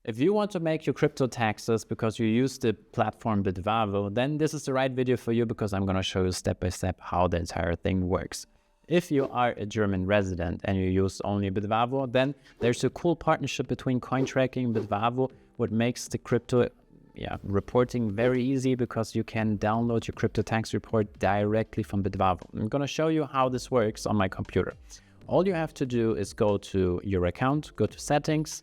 If you want to make your crypto taxes because you use the platform Bitvavo, then this is the right video for you because I'm going to show you step by step how the entire thing works. If you are a German resident and you use only Bitvavo, then there's a cool partnership between CoinTracking and Bitvavo, what makes the crypto reporting very easy because you can download your crypto tax report directly from Bitvavo. I'm going to show you how this works on my computer. All you have to do is go to your account, go to settings,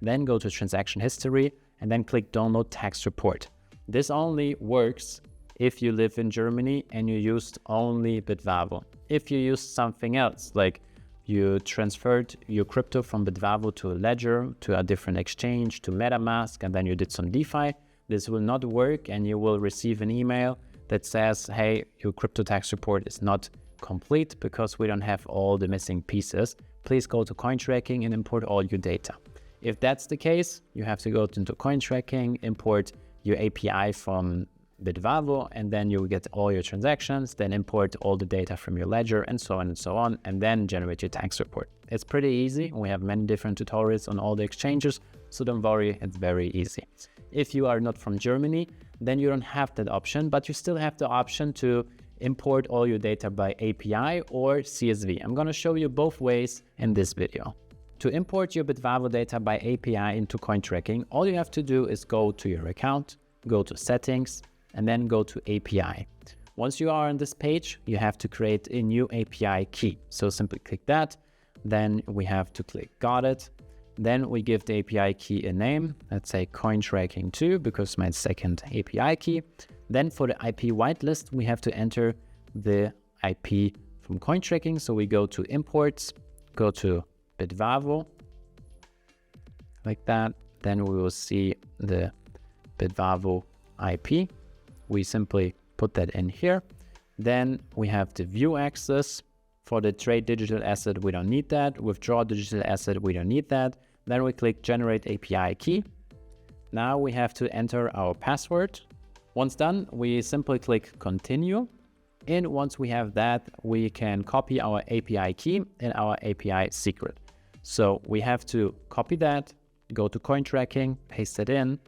then go to transaction history, and then click download tax report. This only works if you live in Germany and you used only Bitvavo. If you use something else, like you transferred your crypto from Bitvavo to a ledger, to a different exchange, to MetaMask, and then you did some DeFi, this will not work and you will receive an email that says, hey, your crypto tax report is not complete because we don't have all the missing pieces. Please go to CoinTracking and import all your data. If that's the case, you have to go into CoinTracking, import your API from Bitvavo, and then you will get all your transactions, then import all the data from your ledger and so on, and then generate your tax report. It's pretty easy. We have many different tutorials on all the exchanges, so don't worry, it's very easy. If you are not from Germany, then you don't have that option, but you still have the option to import all your data by API or CSV. I'm going to show you both ways in this video. To import your Bitvavo data by API into CoinTracking, all you have to do is go to your account, go to settings, and then go to API. Once you are on this page, you have to create a new API key. So simply click that. Then we have to click got it. Then we give the API key a name. Let's say CoinTracking2 because my second API key. Then for the IP whitelist, we have to enter the IP from CoinTracking. So we go to imports, go to Bitvavo, like that. Then we will see the Bitvavo IP. We simply put that in here. Then we have the view access. For the trade digital asset, we don't need that. Withdraw digital asset, we don't need that. Then we click generate API key. Now we have to enter our password. Once done, we simply click continue. And once we have that, we can copy our API key and our API secret. So we have to copy that, go to CoinTracking, paste it in,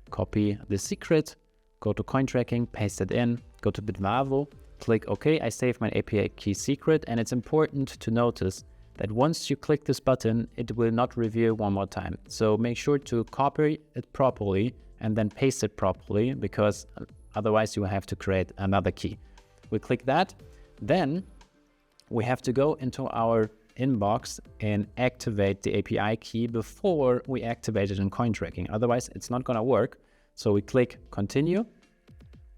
copy the secret, go to CoinTracking, paste it in, go to Bitvavo, click OK. I saved my API key secret, and it's important to notice that once you click this button, it will not review one more time. So make sure to copy it properly and then paste it properly, because otherwise you will have to create another key. We click that. Then we have to go into our inbox and activate the API key before we activate it in CoinTracking. Otherwise, it's not going to work. So we click continue.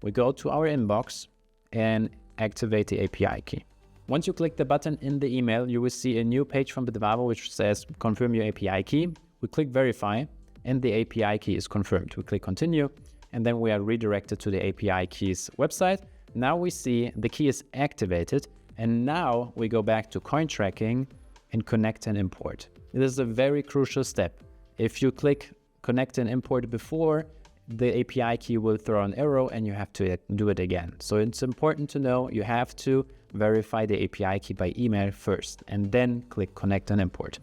We go to our inbox and activate the API key. Once you click the button in the email, you will see a new page from Bitvavo which says confirm your API key. We click verify and the API key is confirmed. We click continue and then we are redirected to the API keys website. Now we see the key is activated, and now we go back to CoinTracking and connect and import. This is a very crucial step. If you click connect and import before, the API key will throw an error and you have to do it again. So it's important to know you have to verify the API key by email first and then click connect and import.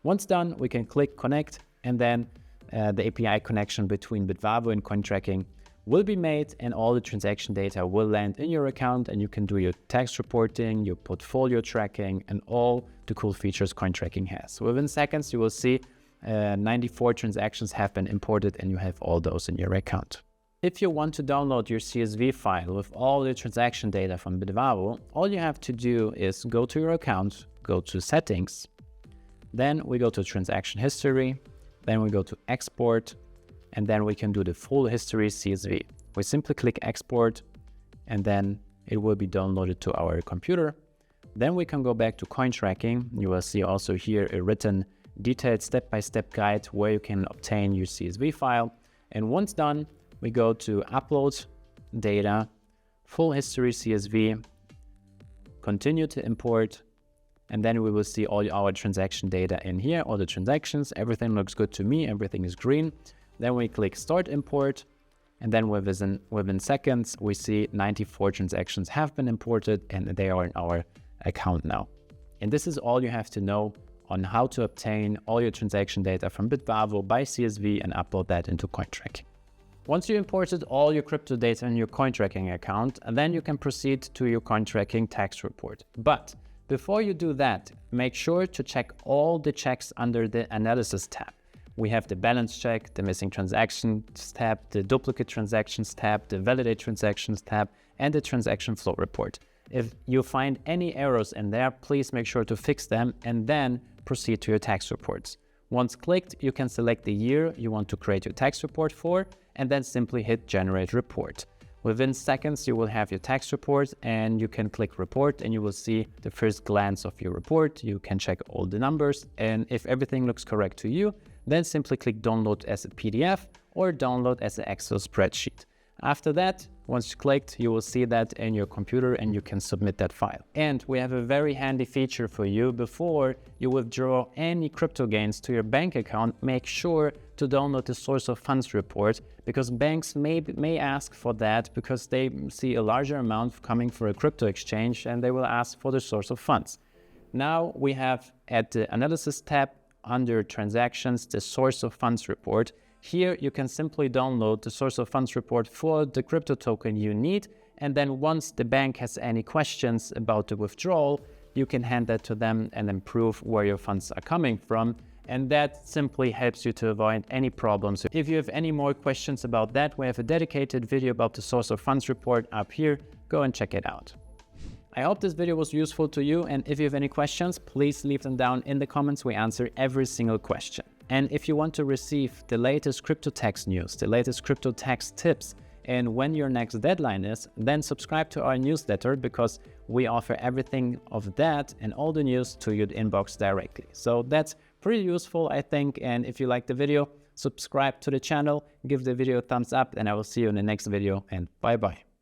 Once done, we can click connect, and then the API connection between Bitvavo and CoinTracking will be made, and all the transaction data will land in your account, and you can do your tax reporting, your portfolio tracking, and all the cool features CoinTracking has. So within seconds, you will see 94 transactions have been imported, and you have all those in your account. If you want to download your CSV file with all the transaction data from Bitvavo, all you have to do is go to your account, go to settings, then we go to transaction history, then we go to export, and then we can do the full history CSV. We simply click export, and then it will be downloaded to our computer. Then we can go back to CoinTracking. You will see also here a written detailed step-by-step guide where you can obtain your CSV file. And once done, we go to upload data, full history CSV, continue to import, and then we will see all our transaction data in here, all the transactions. Everything looks good to me, everything is green. Then we click start import, and then within seconds, we see 94 transactions have been imported and they are in our account now. And this is all you have to know on how to obtain all your transaction data from Bitvavo by CSV and upload that into CoinTracking. Once you imported all your crypto data in your CoinTracking account, then you can proceed to your CoinTracking tax report. But before you do that, make sure to check all the checks under the Analysis tab. We have the Balance check, the Missing Transactions tab, the Duplicate Transactions tab, the Validate Transactions tab, and the Transaction Flow report. If you find any errors in there, please make sure to fix them and then proceed to your tax reports. Once clicked, you can select the year you want to create your tax report for and then simply hit Generate Report. Within seconds, you will have your tax report and you can click Report and you will see the first glance of your report. You can check all the numbers, and if everything looks correct to you, then simply click Download as a PDF or Download as an Excel spreadsheet. After that, once you clicked, you will see that in your computer and you can submit that file. And we have a very handy feature for you. Before you withdraw any crypto gains to your bank account, make sure to download the source of funds report, because banks may ask for that because they see a larger amount coming for a crypto exchange and they will ask for the source of funds. Now we have at the Analysis tab under Transactions, the source of funds report. Here you can simply download the source of funds report for the crypto token you need, and then once the bank has any questions about the withdrawal, you can hand that to them and then prove where your funds are coming from, and that simply helps you to avoid any problems. If you have any more questions about that, we have a dedicated video about the source of funds report up here. Go and check it out. I hope this video was useful to you, and if you have any questions, please leave them down in the comments. We answer every single question. And if you want to receive the latest crypto tax news, the latest crypto tax tips, and when your next deadline is, then subscribe to our newsletter, because we offer everything of that and all the news to your inbox directly. So that's pretty useful, I think. And if you like the video, subscribe to the channel, give the video a thumbs up, and I will see you in the next video, and bye-bye.